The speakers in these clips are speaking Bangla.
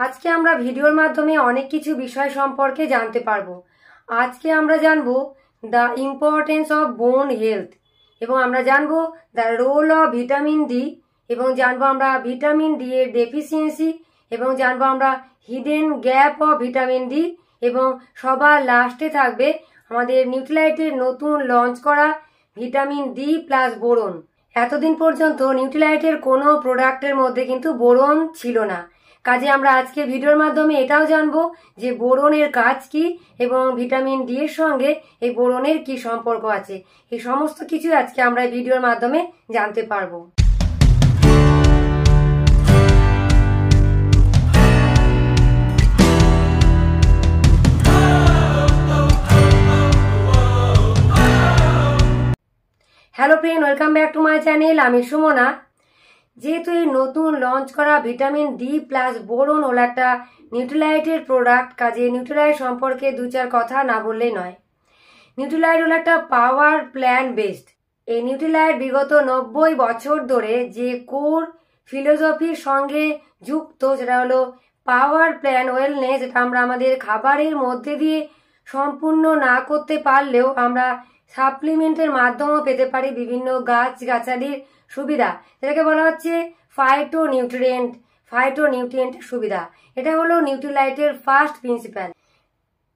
আজকে আমরা ভিডিওর মাধ্যমে অনেক কিছু বিষয় সম্পর্কে জানতে পারবো। আজকে আমরা জানবো the importance of bone health, এবং আমরা জানবো the role of vitamin D, এবং জানবো আমরা ভিটামিন ডি এর ডেফিসিয়েন্সি, এবং জানবো আমরা hidden gap of vitamin D, এবং সবার লাস্টে থাকবে আমাদের নিউট্রিলাইটের নতুন লঞ্চ করা ভিটামিন ডি প্লাস বোরন। এতদিন পর্যন্ত নিউট্রিলাইটের কোনো প্রোডাক্টের মধ্যে কিন্তু বোরন ছিল না। কাজে আমরা আজকে ভিডিওর মাধ্যমে এটাও জানবো যে বোরনের কাজ কি এবং ভিটামিন ডি এর সঙ্গে এই বোরনের কি সম্পর্ক আছে। এই সমস্ত কিছু আজকে আমরা ভিডিওর মাধ্যমে জানতে পারবো। Hello friend, welcome back to my channel. আমি সুমনা। যেহেতু এই নতুন লঞ্চ করা ভিটামিন ডি প্লাস বোরন হলো একটা নিউট্রিলাইটের প্রোডাক্ট, কাজে নিউট্রিলাইট সম্পর্কে দু চার কথা না বললেই নয়। নিউট্রিলাইট হলো একটা পাওয়ার প্ল্যান্ট বেসড। এই নিউট্রিলাইট বিগত 90 বছর ধরে যে কোর ফিলোসফির সঙ্গে যুক্ত, সেটা হলো পাওয়ার প্ল্যান্ট ওয়েলনেস। এটা আমরা আমাদের খাবারের মধ্যে দিয়ে সম্পূর্ণ না করতে পারলেও আমরা সাপ্লিমেন্টের মাধ্যমেও পেতে পারি বিভিন্ন গাছগাছালির সুবিধা, যেটাকে বলা হচ্ছে ফাইটোনিউট্রিয়েন্টের সুবিধা। এটা হলো নিউট্রিলাইটের ফার্স্ট প্রিন্সিপাল।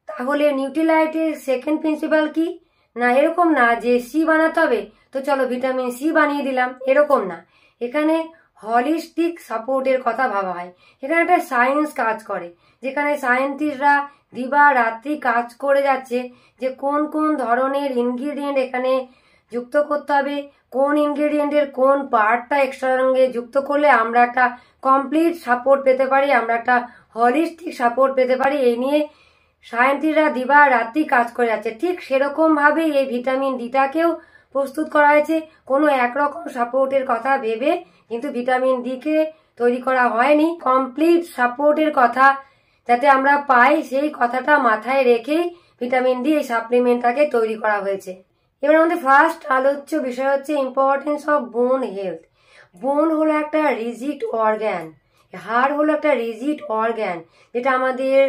তাহলে নিউট্রিলাইটের সেকেন্ড প্রিন্সিপাল কি? না, এরকম না যে সি বানাতে হবে তো চলো ভিটামিন সি বানিয়ে দিলাম, এরকম না। এখানে হলিস্টিক সাপোর্টের কথা ভাবা হয়। এখানে একটা সায়েন্স কাজ করে, যেখানে সায়েন্টিস্টরা দিবা রাত্রি কাজ করে যাচ্ছে যে কোন কোন ধরনের ইনগ্রিডিয়েন্ট এখানে যুক্ত করতে হবে, কোন ইনগ্রিডিয়েন্টের কোন পার্টটা এক্সট্রা সঙ্গে যুক্ত করলে আমরা একটা কমপ্লিট সাপোর্ট পেতে পারি, আমরা একটা হলিস্টিক সাপোর্ট পেতে পারি। এই নিয়ে সায়েন্টিস্টরা দিবা রাত্রি কাজ করে যাচ্ছে। ঠিক সেরকম ভাবে এই ভিটামিন ডিটাকেও প্রস্তুত করা হয়েছে। কোনো একরকম সাপোর্টের কথা ভেবে কিন্তু ভিটামিন ডি কে তৈরি করা হয়নি। কমপ্লিট সাপোর্টের কথা যাতে আমরা পাই সেই কথাটা মাথায় রেখেই ভিটামিন ডি এই সাপ্লিমেন্টটাকে তৈরি করা হয়েছে। এবার আমাদের ফার্স্ট আলোচ্য বিষয় হচ্ছে ইম্পর্টেন্স অফ বোন হেলথ। বোন হলো একটা রিজিড অর্গ্যান, হাড় হলো একটা রিজিড অর্গ্যান, যেটা আমাদের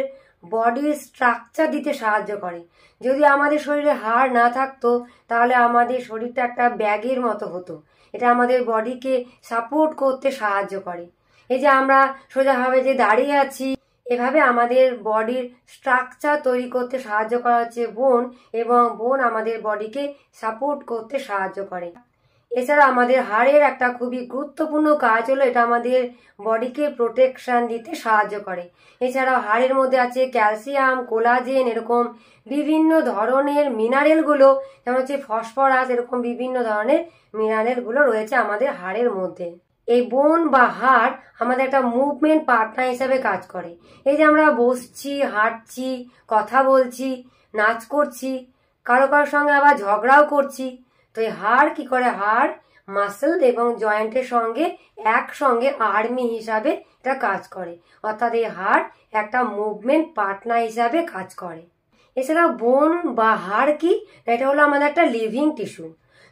বডির স্ট্রাকচার দিতে সাহায্য করে। যদি আমাদের শরীরে হাড় না থাকতো তাহলে আমাদের শরীরটা একটা ব্যাগের মতো হতো। এটা আমাদের বডিকে সাপোর্ট করতে সাহায্য করে। এই যে আমরা সোজাভাবে যে দাঁড়িয়ে আছি, এভাবে আমাদের বডির স্ট্রাকচার তৈরি করতে সাহায্য করা হচ্ছে বোন, এবং বোন আমাদের বডিকে সাপোর্ট করতে সাহায্য করে। এছাড়া আমাদের হাড়ের একটা খুবই গুরুত্বপূর্ণ কাজ হলো এটা আমাদের বডিকে প্রোটেকশন দিতে সাহায্য করে। এছাড়াও হাড়ের মধ্যে আছে ক্যালসিয়াম, কোলাজেন, এরকম বিভিন্ন ধরনের মিনারেলগুলো, যেমন হচ্ছে ফসফরাস, এরকম বিভিন্ন ধরনের মিনারেলগুলো রয়েছে আমাদের হাড়ের মধ্যে। এই বোন বা হাড় আমাদের একটা মুভমেন্ট পার্টনার হিসাবে কাজ করে। এই যে আমরা বসছি, হাঁটছি, কথা বলছি, নাচ করছি, কারো কারোর সঙ্গে আবার ঝগড়াও করছি, তো এই হাড় কি করে? হাড় মাসেল এবং জয়েন্টের সঙ্গে একসঙ্গে আর্মি হিসাবে এটা কাজ করে, অর্থাৎ এই হাড় একটা মুভমেন্ট পার্টনার হিসাবে কাজ করে। এছাড়া বোন বা হাড় কি? এটা হলো আমাদের একটা লিভিং টিস্যু।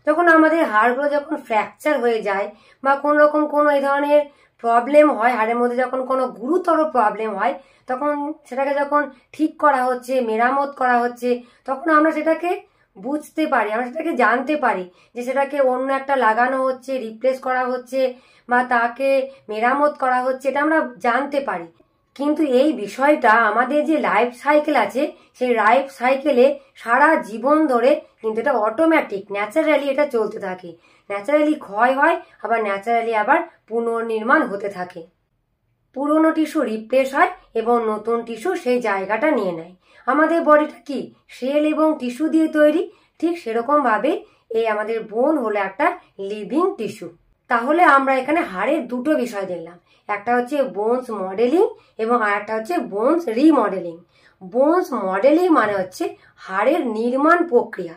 যখন আমাদের হাড়গুলো যখন ফ্র্যাকচার হয়ে যায় বা কোন রকম কোনো এই ধরনের প্রবলেম হয়, হাড়ের মধ্যে যখন কোনো গুরুতর প্রবলেম হয়, তখন সেটাকে যখন ঠিক করা হচ্ছে, মেরামত করা হচ্ছে, তখন আমরা সেটাকে বুঝতে পারি, আমরা সেটাকে জানতে পারি যে সেটাকে অন্য একটা লাগানো হচ্ছে, রিপ্লেস করা হচ্ছে বা তাকে মেরামত করা হচ্ছে, এটা আমরা জানতে পারি। কিন্তু এই বিষয়টা আমাদের যে লাইফ সাইকেল আছে, সেই লাইফ সাইকেলে সারা জীবন ধরে কিন্তু এটা অটোমেটিক ন্যাচারালি এটা চলতে থাকে। ন্যাচারালি ক্ষয় হয়, আবার ন্যাচারালি আবার পুনর্নির্মাণ হতে থাকে। পুরনো টিস্যু রিপ্লেস হয় এবং নতুন টিস্যু সেই জায়গাটা নিয়ে নেয়। আমাদের বডিটা কি সেল এবং টিস্যু দিয়ে তৈরি, ঠিক সেরকম ভাবে এই আমাদের বোন হলো একটা লিভিং টিস্যু। তাহলে আমরা এখানে হাড়ের দুটো বিষয় দেখলাম, একটা হচ্ছে বোনস মডেলিং এবং আর একটা হচ্ছে বোনস রিমডেলিং। বোনস মডেলিং মানে হচ্ছে হাড়ের নির্মাণ প্রক্রিয়া।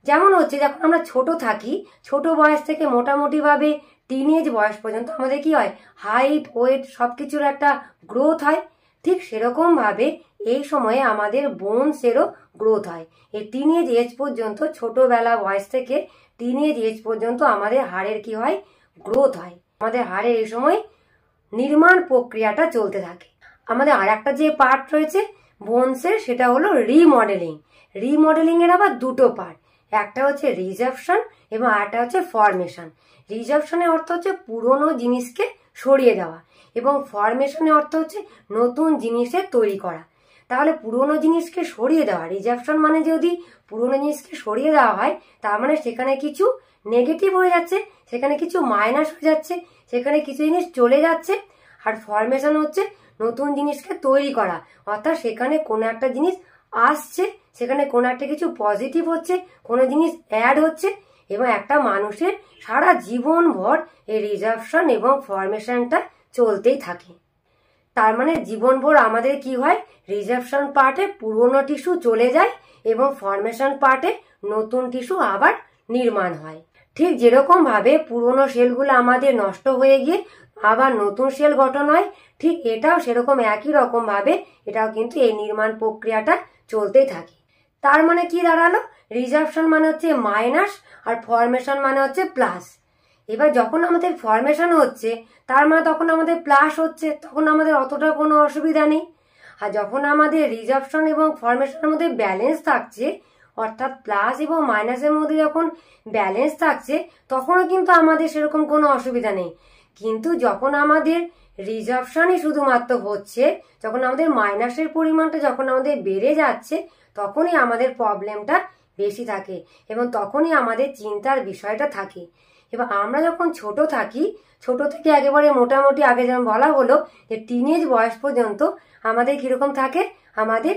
যেমন হচ্ছে যখন আমরা ছোট থাকি, ছোট বয়স থেকে মোটামুটি ভাবে টিনেজ বয়স পর্যন্ত আমাদের কি হয়? হাইট, ওয়েট সবকিছুর একটা গ্রোথ হয়। ঠিক সেরকম ভাবে এই সময়ে আমাদের বোনসেরও গ্রোথ হয়। এই টিনেজ এজ পর্যন্ত, ছোটবেলা বয়স থেকে টিনেজ এজ পর্যন্ত আমাদের হাড়ের কি হয়? গ্রোথ হয়। আমাদের হাড়ের এই সময় নির্মাণ প্রক্রিয়াটা চলতে থাকে। আমাদের আর একটা যে পার্ট রয়েছে বোনসের, সেটা হলো রিমডেলিং। রিমডেলিং এর আবার দুটো পার্ট, একটা হচ্ছে রিজার্ভশন এবং আরেকটা হচ্ছে ফরমেশন। রিজার্ভশনের অর্থ হচ্ছে পুরনো জিনিসকে সরিয়ে দেওয়া এবং ফরমেশনের অর্থ হচ্ছে নতুন জিনিসের তৈরি করা। তাহলে পুরনো জিনিসকে সরিয়ে দেওয়া, রিজার্ভশন মানে যদি পুরনো জিনিসকে সরিয়ে দেওয়া হয় তার মানে সেখানে কিছু নেগেটিভ হয়ে যাচ্ছে, সেখানে কিছু মাইনাস হয়ে যাচ্ছে, সেখানে কিছু জিনিস চলে যাচ্ছে। আর ফরমেশন হচ্ছে নতুন জিনিসকে তৈরি করা, অর্থাৎ সেখানে কোনো একটা জিনিস আসছে, সেখানে কোনো একটা কিছু পজিটিভ হচ্ছে, কোনো জিনিস অ্যাড হচ্ছে। এবং একটা মানুষের সারা জীবনভর এই রিজার্ভশন এবং ফরমেশনটা চলতেই থাকে। তার মানে জীবনভর আমাদের কি হয়, রিজার্ভশন পার্টে পুরনো টিস্যু চলে যায় এবং ফরমেশন পার্টে নতুন টিস্যু আবার নির্মাণ হয়। ঠিক যেরকম ভাবে পুরনো সেলগুলো আমাদের নষ্ট হয়ে গিয়ে আবার নতুন সেল গঠন হয়, ঠিক এটাও সেরকম একই রকম ভাবে এটাও কিন্তু এই নির্মাণ প্রক্রিয়াটা চলতেই থাকে। তার মানে কি দাঁড়ালো, রিজার্ভশন মানে হচ্ছে মাইনাস আর ফরমেশন মানে হচ্ছে প্লাস। এবার যখন আমাদের ফরমেশন হচ্ছে তার মানে তখন আমাদের প্লাস হচ্ছে, তখন আমাদের অতটা কোনো অসুবিধা নেই। আর যখন আমাদের রিজার্ভশন এবং ফরমেশনের মধ্যে ব্যালেন্স থাকছে, অর্থাৎ প্লাস এবং মাইনাসের মধ্যে যখন ব্যালেন্স থাকছে তখনও কিন্তু আমাদের সেরকম কোনো অসুবিধা নেই। কিন্তু যখন আমাদের রিজার্ভশনই শুধুমাত্র হচ্ছে, যখন আমাদের মাইনাসের পরিমাণটা যখন আমাদের বেড়ে যাচ্ছে, তখনই আমাদের প্রবলেমটা বেশি থাকে এবং তখনই আমাদের চিন্তার বিষয়টা থাকে। এবার আমরা যখন ছোট থাকি, ছোট থেকে একেবারে মোটামুটি আগে যেমন বলা হলো যে টিনেজ বয়স পর্যন্ত আমাদের কিরকম থাকে, আমাদের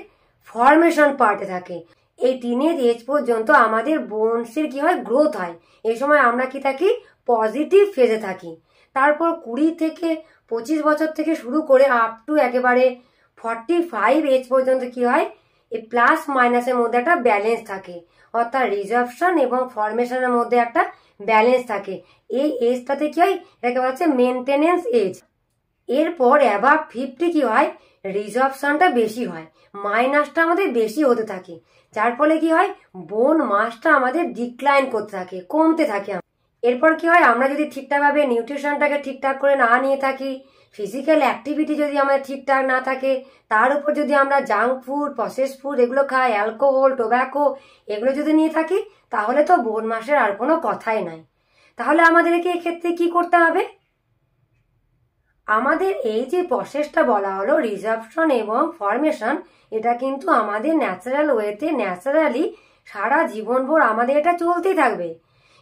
ফরমেশন পার্টে থাকে। এই টিনেজ এজ পর্যন্ত আমাদের বোনসের কি হয়, গ্রোথ হয়। এই সময় আমরা কি থাকি, পজিটিভ ফেজে থাকি। তারপর 20 থেকে 25 বছর থেকে শুরু করে আপ টু একেবারে 45 এজ পর্যন্ত কি হয়, এই প্লাস মাইনাসের মধ্যে একটা ব্যালেন্স থাকে, অর্থাৎ রিজার্ভশন এবং ফরমেশনের মধ্যে একটা ব্যালেন্স থাকে। এই এজটাতে কি হয়, এটাকে বলা হচ্ছে মেনটেনেন্স এজ। এরপর অ্যাবাভ 50 কি হয়, রিজার্ভশনটা বেশি হয়, মাইনাসটা আমাদের বেশি হতে থাকে, যার ফলে কি হয়, বোন মাসটা আমাদের ডিক্লাইন করতে থাকে, কমতে থাকে। এরপর কি হয়, আমরা যদি ঠিকঠাকভাবে নিউট্রিশনটাকে ঠিকঠাক করে না নিয়ে থাকি, ফিজিক্যাল অ্যাক্টিভিটি যদি আমাদের ঠিকঠাক না থাকে, তার উপর যদি আমরা জাঙ্ক ফুড, প্রসেস ফুড এগুলো খাই, অ্যালকোহল, টোব্যাকো এগুলো যদি নিয়ে থাকি, তাহলে তো বোন মাসের আর কোনো কথাই নাই। তাহলে আমাদেরকে এক্ষেত্রে কি করতে হবে, আমাদের এই যে প্রসেসটা বলা হলো রিজার্ভশন এবং ফরমেশন, এটা কিন্তু আমাদের ন্যাচারাল ওয়েতে ন্যাচারালি সারা জীবনভর আমাদের এটা চলতেই থাকবে।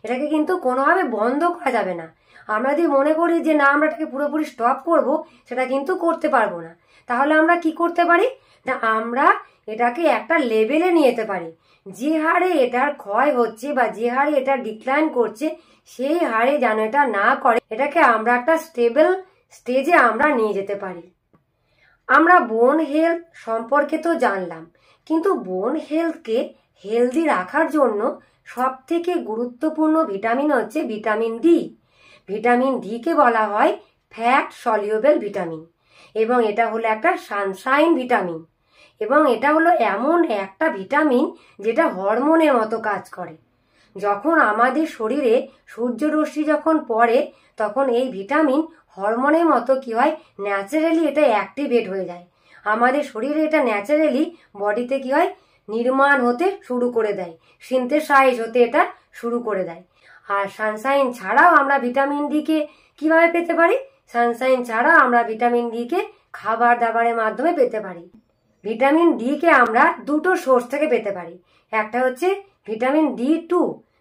এটাকে কিন্তু কোনোভাবে বন্ধ করা যাবে না। আমরা যদি মনে করি যে না আমরা এটাকে পুরোপুরি স্টপ করব, সেটা কিন্তু করতে পারবো না। তাহলে আমরা কি করতে পারি, না আমরা এটাকে একটা লেভেলে নিয়ে যেতে পারি। যে হারে এটার ক্ষয় হচ্ছে বা যে হারে এটা ডিক্লাইন করছে, সেই হারে যেন এটা না করে, এটাকে আমরা একটা স্টেবল স্টেজে আমরা নিয়ে যেতে পারি। আমরা বোন হেলথ সম্পর্কে তো জানলাম, কিন্তু বোন হেলথকে হেলদি রাখার জন্য সব থেকে গুরুত্বপূর্ণ ভিটামিন হচ্ছে ভিটামিন ডি। ভিটামিন ডি কে বলা হয় ফ্যাট সলিউবেল ভিটামিন এবং এটা হলো একটা সানশাইন ভিটামিন এবং এটা হলো এমন একটা ভিটামিন যেটা হরমোনের মতো কাজ করে। যখন আমাদের শরীরে সূর্যরশ্মি যখন পড়ে, তখন এই ভিটামিন হরমোনের মতো কি হয়, ন্যাচারালি এটা অ্যাক্টিভেট হয়ে যায়। আমাদের শরীরে এটা ন্যাচারালি বডিতে কি হয়, নির্মাণ হতে শুরু করে দেয়, সিনথেসাইজ হতে এটা শুরু করে দেয়। আর সানশাইন ছাড়াও আমরা ভিটামিন ডি কে কিভাবে পেতে পারি, সানশাইন ছাড়াও আমরা ভিটামিন ডি কে খাবার দাবারের মাধ্যমে পেতে পারি। ভিটামিন ডি কে আমরা দুটো সোর্স থেকে পেতে পারি। একটা হচ্ছে ভিটামিন D2,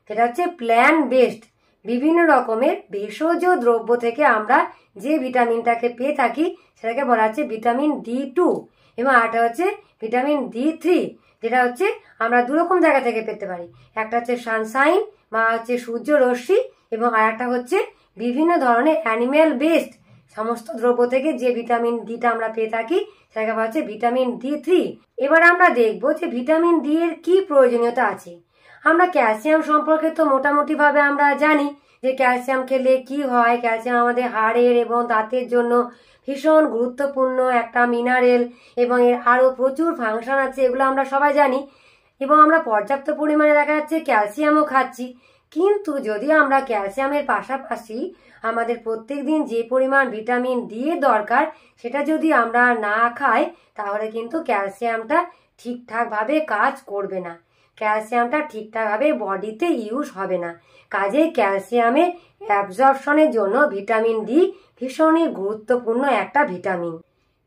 যেটা হচ্ছে প্ল্যান্ট বেসড, বিভিন্ন রকমের ভেষজ দ্রব্য থেকে আমরা যে ভিটামিনটাকে পেয়ে থাকি সেটাকে বলা হচ্ছে ভিটামিন D2। এবং আরেকটা হচ্ছে ভিটামিন D3, যেটা হচ্ছে আমরা দুরকম জায়গা থেকে পেতে পারি। একটা হচ্ছে সানশাইন বা হচ্ছে সূর্য রশ্মি এবং আরেকটা হচ্ছে বিভিন্ন ধরনের অ্যানিমেল বেসড সমস্ত দ্রব্য থেকে যে ভিটামিন ডিটা আমরা পেয়ে থাকি সেটাকে বলা হচ্ছে ভিটামিন D3। এবার আমরা দেখবো যে ভিটামিন ডি এর কি প্রয়োজনীয়তা আছে। আমরা ক্যালসিয়াম সম্পর্কে তো মোটামুটি ভাবে আমরা জানি যে ক্যালসিয়াম খেলে কি হয়। ক্যালসিয়াম আমাদের হাড়ের এবং দাঁতের জন্য ভীষণ গুরুত্বপূর্ণ একটা মিনারেল এবং এর আরো প্রচুর ফাংশন আছে, এগুলো আমরা সবাই জানি এবং আমরা পর্যাপ্ত পরিমাণে দেখা যাচ্ছে ক্যালসিয়ামও খাচ্ছি। কিন্তু যদি আমরা ক্যালসিয়ামের পাশাপাশি আমাদের প্রত্যেকদিন যে পরিমাণ ভিটামিন ডি এর দরকার সেটা যদি আমরা না খাই তাহলে কিন্তু ক্যালসিয়ামটা ঠিকঠাকভাবে কাজ করবে না, ক্যালসিয়ামটা ঠিকঠাকভাবে বডিতে ইউজ হবে না। কাজেই ক্যালসিয়ামের অ্যাবজর্পশনের জন্য ভিটামিন ডি ভীষণই গুরুত্বপূর্ণ একটা ভিটামিন।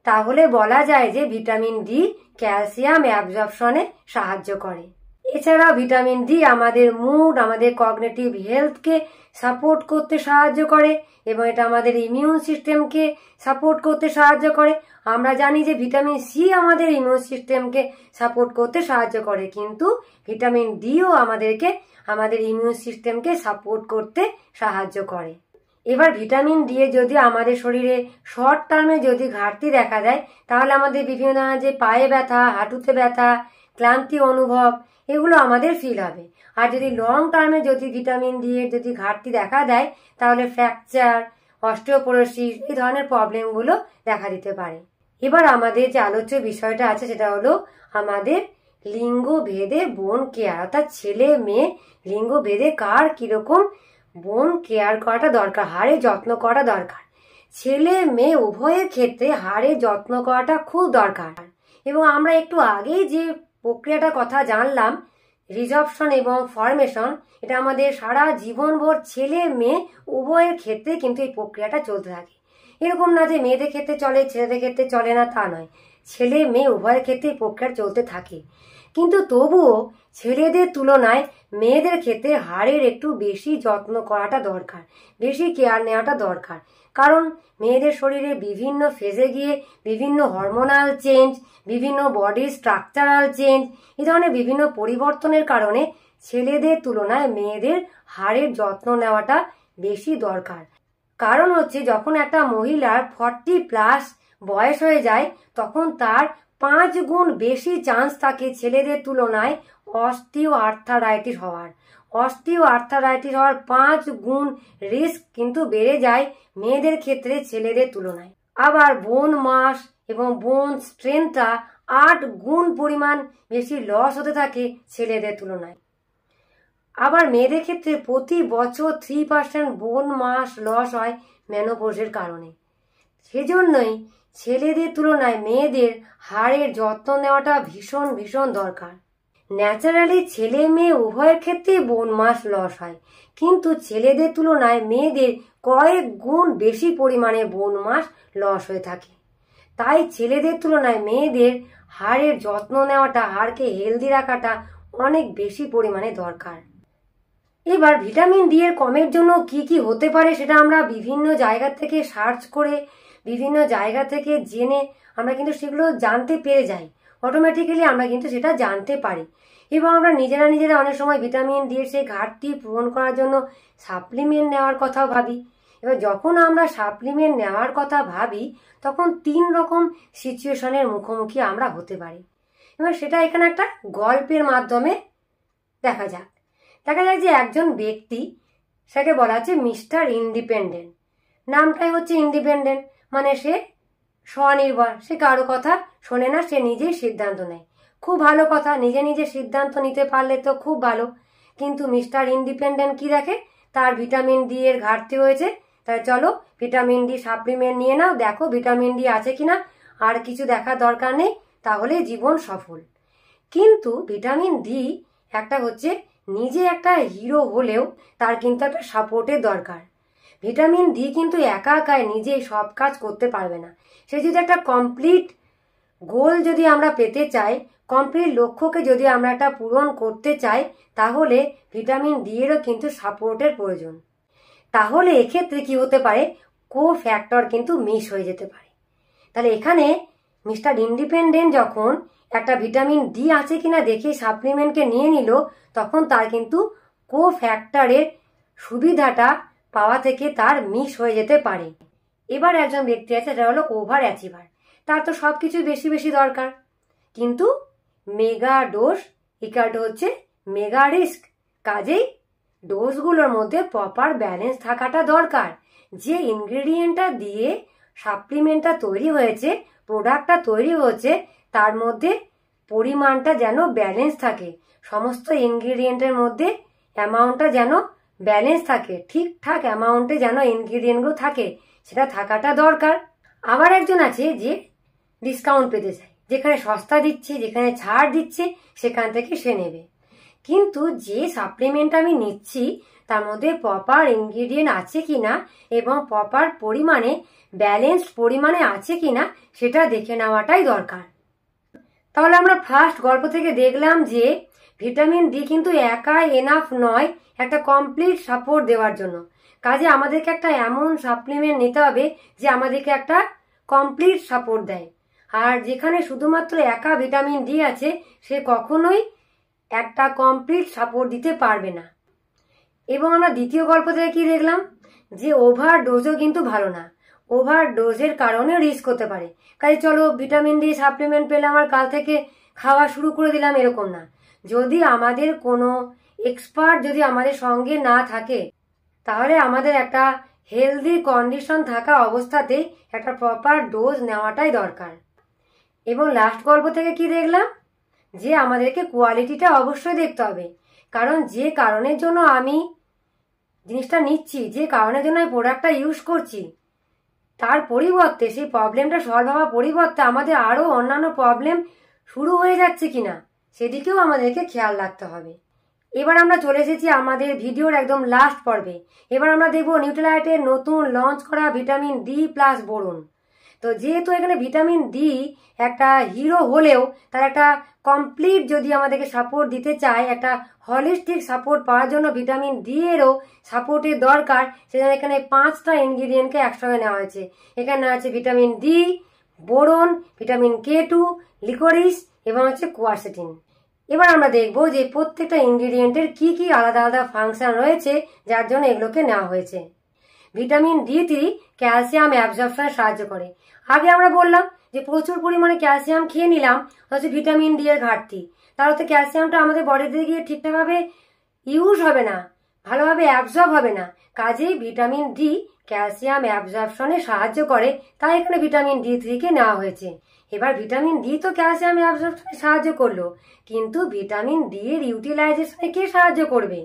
তাহলে বলা যায় যে ভিটামিন ডি ক্যালসিয়াম অ্যাবজর্পশনে সাহায্য করে। এছাড়াও ভিটামিন ডি আমাদের মুড, আমাদের কগনিটিভ হেলথকে সাপোর্ট করতে সাহায্য করে এবং এটা আমাদের ইমিউন সিস্টেমকে সাপোর্ট করতে সাহায্য করে। আমরা জানি যে ভিটামিন সি আমাদের ইমিউন সিস্টেমকে সাপোর্ট করতে সাহায্য করে, কিন্তু ভিটামিন ডিও আমাদেরকে আমাদের ইমিউন সিস্টেমকে সাপোর্ট করতে সাহায্য করে। এবার ভিটামিন ডি এর যদি আমাদের শরীরে শর্ট টার্মে যদি ঘাটতি দেখা দেয় তাহলে আমাদের বিভিন্ন ধরনের যে পায়ে ব্যথা, হাঁটুতে ব্যথা, ক্লান্তি অনুভব এগুলো আমাদের ফিল হবে। আর যদি লং টার্মে যদি ভিটামিন ডি এর যদি ঘাটতি দেখা দেয় তাহলে ফ্র্যাকচার, অস্টিওপোরোসিস এই ধরনের প্রবলেমগুলো দেখা দিতে পারে। এবার আমাদের যে আলোচ্য বিষয়টা আছে সেটা হলো আমাদের লিঙ্গ ভেদে বোন কেয়ার, অর্থাৎ ছেলে মেয়ে লিঙ্গ ভেদে কার কিরকম বোন কেয়ার করাটা দরকার, হাড়ের যত্ন করা দরকার। ছেলে মেয়ে উভয়ের ক্ষেত্রে হাড়ের যত্ন করাটা খুব দরকার। এবং আমরা একটু আগেই যে প্রক্রিয়াটার কথা জানলাম, রিজর্পশন এবং ফরমেশন, এটা আমাদের সারা জীবনভর ছেলে মেয়ে উভয়ের ক্ষেত্রে কিন্তু এই প্রক্রিয়াটা চলতে থাকে। এরকম না যে মেয়েদের ক্ষেত্রে চলে ছেলেদের ক্ষেত্রে চলে না, তা নয়, ছেলে মেয়ে উভয়ের ক্ষেত্রে এই প্রক্রিয়া চলতে থাকে। কিন্তু তবুও ছেলেদের তুলনায় মেয়েদের ক্ষেত্রে হাড়ের একটু বেশি যত্ন করাটা দরকার, বেশি কেয়ার নেওয়াটা দরকার। কারণ মেয়েদের শরীরে বিভিন্ন ফেজে গিয়ে বিভিন্ন হরমোনাল চেঞ্জ, বিভিন্ন বডির স্ট্রাকচারাল চেঞ্জ, এই ধরনের বিভিন্ন পরিবর্তনের কারণে ছেলেদের তুলনায় মেয়েদের হাড়ের যত্ন নেওয়াটা বেশি দরকার। কারণ হচ্ছে যখন একটা মহিলার 40+ বয়স হয়ে যায় তখন তার 5 গুণ বেশি চান্স থাকে ছেলেদের তুলনায় অস্টিও আর্থারাইটিস হওয়ার। অস্টিও আর্থারাইটিস হওয়ার 5 গুণ রিস্ক কিন্তু বেড়ে যায় মেয়েদের ক্ষেত্রে ছেলেদের তুলনায়। আবার বোন মাস এবং বোন স্ট্রেংথটা 8 গুণ পরিমাণ বেশি লস হতে থাকে ছেলেদের তুলনায়। আবার মেয়েদের ক্ষেত্রে প্রতি বছর 3% বোন মাস লস হয় মেনোপজের কারণে। সেজন্যই ছেলেদের তুলনায় মেয়েদের হাড়ের যত্ন নেওয়াটা ভীষণ ভীষণ দরকার। ন্যাচারালি ছেলে মেয়ে উভয়ের ক্ষেত্রেই বোন মাস লস হয়, কিন্তু ছেলেদের তুলনায় মেয়েদের কয়েক গুণ বেশি পরিমাণে বোন মাস লস হয়ে থাকে। তাই ছেলেদের তুলনায় মেয়েদের হাড়ের যত্ন নেওয়াটা, হাড়কে হেলদি রাখাটা অনেক বেশি পরিমাণে দরকার। এবার ভিটামিন ডি এর কমের জন্য কি কি হতে পারে সেটা আমরা বিভিন্ন জায়গা থেকে সার্চ করে, বিভিন্ন জায়গা থেকে জেনে আমরা কিন্তু সেগুলো জানতে পেরে যাই। অটোমেটিক্যালি আমরা কিন্তু সেটা জানতে পারি এবং আমরা নিজেরা অনেক সময় ভিটামিন ডি এর সেই ঘাটতি পূরণ করার জন্য সাপ্লিমেন্ট নেওয়ার কথাও ভাবি। এবার যখন আমরা সাপ্লিমেন্ট নেওয়ার কথা ভাবি তখন 3 রকম সিচুয়েশনের মুখোমুখি আমরা হতে পারি। এবার সেটা এখানে একটা গল্পের মাধ্যমে দেখা যাক। দেখা যায় যে একজন ব্যক্তি, সেটাকে বলা হচ্ছে মিস্টার ইন্ডিপেন্ডেন্ট। নামটাই হচ্ছে ইন্ডিপেন্ডেন্ট, মানে সে স্বনির্ভর, সে কারো কথা শোনে না, সে নিজেই সিদ্ধান্ত নেয়। খুব ভালো কথা, নিজে সিদ্ধান্ত নিতে পারলে তো খুব ভালো। কিন্তু মিস্টার ইন্ডিপেন্ডেন্ট কি দেখে, তার ভিটামিন ডি এর ঘাটতি হয়েছে, তাই চলো ভিটামিন ডি সাপ্লিমেন্ট নিয়ে নাও, দেখো ভিটামিন ডি আছে কিনা, আর কিছু দেখার দরকার নেই, তাহলে জীবন সফল। কিন্তু ভিটামিন ডি একটা হচ্ছে নিজে একটা হিরো হলেও তার কিন্তু একটা সাপোর্টের দরকার। ভিটামিন ডি কিন্তু একা একাই নিজেই সব কাজ করতে পারবে না। সে যদি একটা কমপ্লিট গোল যদি আমরা পেতে চাই, কমপ্লিট লক্ষ্যকে যদি আমরা একটা পূরণ করতে চাই, তাহলে ভিটামিন ডি এরও কিন্তু সাপোর্টের প্রয়োজন। তাহলে এক্ষেত্রে কি হতে পারে, কো ফ্যাক্টর কিন্তু মিস হয়ে যেতে পারে। তাহলে এখানে মিস্টার ইন্ডিপেন্ডেন্ট যখন একটা ভিটামিন ডি আছে কিনা দেখে সাপ্লিমেন্টকে নিয়ে নিল, তখন তার কিন্তু কো ফ্যাক্টরের সুবিধাটা পাওয়া থেকে তার মিস হয়ে যেতে পারে। এবার একজন ব্যক্তি আছে, সেটা হলো ওভার অ্যাচিভার। তার তো সবকিছু বেশি বেশি দরকার, কিন্তু মেগা ডোজ ইকাল টু হচ্ছে মেগা রিস্ক। কাজেই ডোজগুলোর মধ্যে প্রপার ব্যালেন্স থাকাটা দরকার। যে ইনগ্রেডিয়েন্টটা দিয়ে সাপ্লিমেন্টটা তৈরি হয়েছে, প্রোডাক্টটা তৈরি হচ্ছে, তার মধ্যে পরিমাণটা যেন ব্যালেন্স থাকে, সমস্ত ইনগ্রেডিয়েন্টের মধ্যে অ্যামাউন্টটা যেন ব্যালেন্স থাকে, ঠিকঠাক অ্যামাউন্টে যেন ইনগ্রিডিয়েন্টগুলো থাকে, সেটা থাকাটা দরকার। আবার একজন আছে যে ডিসকাউন্ট পেতে চায়, যেখানে সস্তা দিচ্ছে, যেখানে ছাড় দিচ্ছে সেখান থেকে সে নেবে। কিন্তু যে সাপ্লিমেন্ট আমি নিচ্ছি তার মধ্যে প্রপার ইনগ্রিডিয়েন্ট আছে কিনা এবং প্রপার পরিমাণে ব্যালেন্সড পরিমাণে আছে কিনা সেটা দেখে নেওয়াটাই দরকার। তাহলে আমরা ফার্স্ট গল্প থেকে দেখলাম যে ভিটামিন ডি কিন্তু একা এনাফ নয় একটা কমপ্লিট সাপোর্ট দেওয়ার জন্য। কাজে আমাদেরকে একটা এমন সাপ্লিমেন্ট নিতে হবে যে আমাদেরকে একটা কমপ্লিট সাপোর্ট দেয়। আর যেখানে শুধুমাত্র একা ভিটামিন ডি আছে সে কখনোই একটা কমপ্লিট সাপোর্ট দিতে পারবে না। এবং আমরা দ্বিতীয় গল্প থেকে কি দেখলাম যে ওভার ডোজও কিন্তু ভালো না, ওভার ডোজের কারণে রিস্ক হতে পারে। কাজে চলো ভিটামিন ডি সাপ্লিমেন্ট পেলে আমার কাল থেকে খাওয়া শুরু করে দিলাম, এরকম না। যদি আমাদের কোনো এক্সপার্ট যদি আমাদের সঙ্গে না থাকে তাহলে আমাদের একটা হেলদি কন্ডিশন থাকা অবস্থাতেই একটা প্রপার ডোজ নেওয়াটাই দরকার। এবং লাস্ট গল্প থেকে কি দেখলাম যে আমাদেরকে কোয়ালিটিটা অবশ্যই দেখতে হবে, কারণ যে কারণের জন্য আমি জিনিসটা নিচ্ছি, যে কারণের জন্য আমি প্রোডাক্টটা ইউজ করছি, তার পরিবর্তে সেই প্রবলেমটা সলভ হওয়ার পরিবর্তে আমাদের আরও অন্যান্য প্রবলেম শুরু হয়ে যাচ্ছে কিনা সেদিকেও আমাদেরকে খেয়াল রাখতে হবে। এবার আমরা চলে এসেছি আমাদের ভিডিওর একদম লাস্ট পর্বে। এবার আমরা দেখব নিউট্রিলাইটের নতুন লঞ্চ করা ভিটামিন ডি প্লাস বোরন। তো যেহেতু এখানে ভিটামিন ডি একটা হিরো হলেও তার একটা কমপ্লিট যদি আমাদেরকে সাপোর্ট দিতে চায়, একটা হলিস্টিক সাপোর্ট পাওয়ার জন্য ভিটামিন ডি এরও সাপোর্টের দরকার। সেজন্য এখানে 5টা ইনগ্রিডিয়েন্টকে একসঙ্গে নেওয়া হয়েছে। এখানে নেওয়া হচ্ছে vitamin D, boron, vitamin K2, liquorice এবং হচ্ছে কোয়ারসেটিন। এবার আমরা দেখব যে প্রত্যেকটা ইনগ্রিডিয়েন্টের কি কি আলাদা আলাদা ফাংশন রয়েছে যার জন্য এগুলোকে নেওয়া হয়েছে। ভিটামিন D3 ক্যালসিয়াম অ্যাবজর্পশনে সাহায্য করে। আগে আমরা বললাম যে প্রচুর পরিমাণে ক্যালসিয়াম খেয়ে নিলাম, হচ্ছে ভিটামিন ডি এর ঘাটতি, তার হচ্ছে ক্যালসিয়ামটা আমাদের বডিতে গিয়ে ঠিকঠাকভাবে ইউজ হবে না, ভালোভাবে অ্যাবজর্ব হবে না। কাজেই ভিটামিন ডি ক্যালসিয়াম অ্যাবজর্পশনে সাহায্য করে, তাই এখানে ভিটামিন D3 কে নেওয়া হয়েছে। এবার ভিটামিন ডি তো ক্যালসিয়াম অ্যাবজর্পশনে সাহায্য করলো, কিন্তু ভিটামিন ডি এর ইউটিলাইজেশনে কে সাহায্য করবে?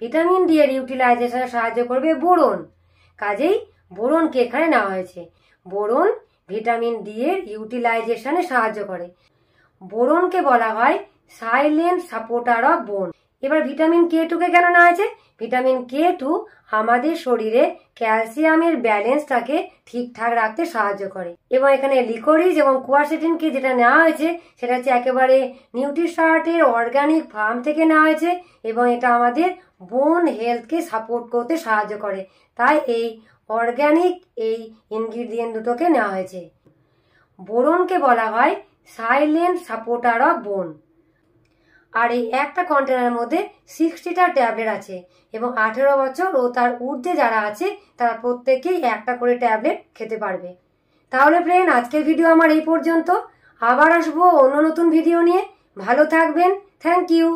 ভিটামিন ডি এর ইউটিলাইজেশনে সাহায্য করবে বোরন। কাজেই বোরনকে এখানে নেওয়া হয়েছে। বোরন ভিটামিন ডি এর ইউটিলাইজেশনে সাহায্য করে। বোরনকে বলা হয় সাইলেন্ট সাপোর্টার অফ বোন। এবার ভিটামিন K2 কে কেন নেওয়া হয়েছে? ভিটামিন K2 আমাদের শরীরে ক্যালসিয়ামের ব্যালেন্সটাকে ঠিকঠাক রাখতে সাহায্য করে। এবং এখানে লিকোরিস এবং কোয়ারসেটিনকে যেটা নেওয়া হয়েছে সেটা হচ্ছে একেবারে নিউট্রিশার্টের অর্গানিক ফার্ম থেকে নেওয়া হয়েছে এবং এটা আমাদের বোন হেলথকে সাপোর্ট করতে সাহায্য করে, তাই এই অর্গানিক এই ইনগ্রিডিয়েন্ট দুটোকে নেওয়া হয়েছে। বোরনকে বলা হয় সাইলেন্ট সাপোর্টার অফ বোন। আর এই একটা কন্টেনারের মধ্যে 60টা ট্যাবলেট আছে এবং 18 বছর ও তার ঊর্ধ্বে যারা আছে তারা প্রত্যেকেই একটা করে ট্যাবলেট খেতে পারবে। তাহলে ফ্রেন্ড, আজকের ভিডিও আমার এই পর্যন্ত। আবার আসবো অন্য নতুন ভিডিও নিয়ে। ভালো থাকবেন। Thank you.